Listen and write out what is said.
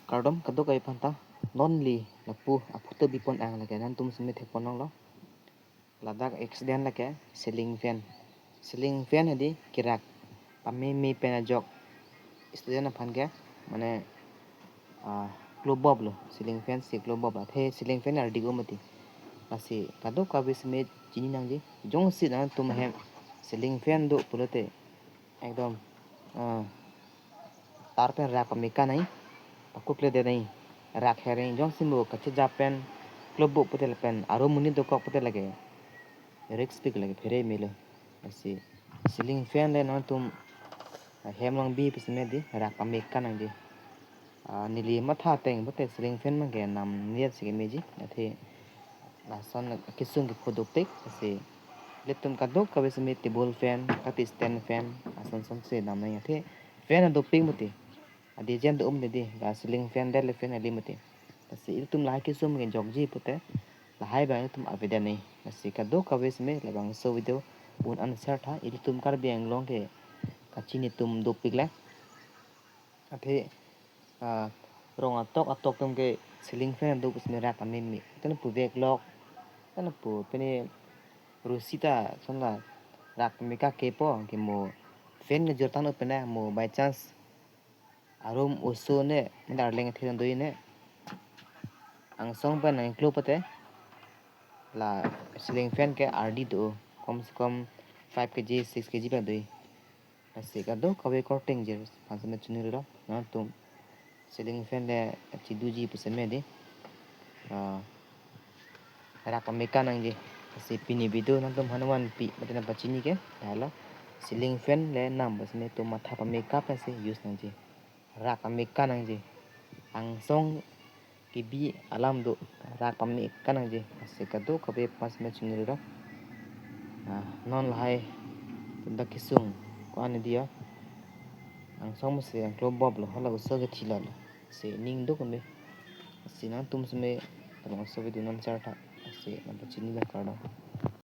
Cardom kadok ay panta nonly lapu aputo bipon ang lake nan tum sumi thekpon nong lo ladak accident lake ceiling fan hadi kirak pami mi pena jok student phan ke mane globe bob lo ceiling fan si globe bob the ceiling fan ar digo mati asi kadok ka bisme chini nang ji jong si na tum hem ceiling fan do pulote ekdom तार pen rack Mika नहीं पकुटले दे नहीं रैक है रही जों सिम्बो कच्चे जापेन क्लब बो पते पेन आरो मुनि दो कप पते लगे रिक्स पिक लगे फेरे मिले ऐसे सीलिंग फैन ले ना तुम हेम लंग बी पिसने दी रैक मिका नहीं दी नीली मथा तेंग पते सीलिंग फैन में के नाम नियत से मेजी थे लासन किसुंग के प्रोडक्ट ऐसे ले तुम का दो कभी से टेबल फैन कति स्टैंड फैन असन सन से नाम नहीं थे फैन दो पिंग मती adi jam do de ga ceiling fan dele fan ali mate si tum la ke sum gen jogji pute la hai ba tum aveda nei si ka do ka wes me la bang so video un an sar tha idi tum kar biang long ke ka chini tum do pikla athe rong atok tum ke ceiling fan do usme ra pamin mi tan pu vek lok tan pu pene rusita sonla rak mi ka ke po ke mo fan ne jortan upena mo by chance arum usone darling thiran doine ang song pa nang club pate la ceiling fan ke rd do कम से कम 5 kg 6 kg pa doi ऐसे का दो कभी कोटिंग जे पांच में चुनी रो ना तुम ceiling fan le चिदू जी पसे में दे rak meka nang je ऐसे पिनी बिदो ना तुम हनुमान पी मतलब बचिनी के डाला ceiling fan le नाम बस में तो माथा पर मेकअप ऐसे यूज नang je rak meka nang je ang song kibi alam do rak pamni kanang je sekado kabe pas me chungri ro non lai tunda kisung ko an dia ang song se ang club bob lo hala uso ge thila lo se ning do kame se na tum sme tong so video non charta se na chini la kardo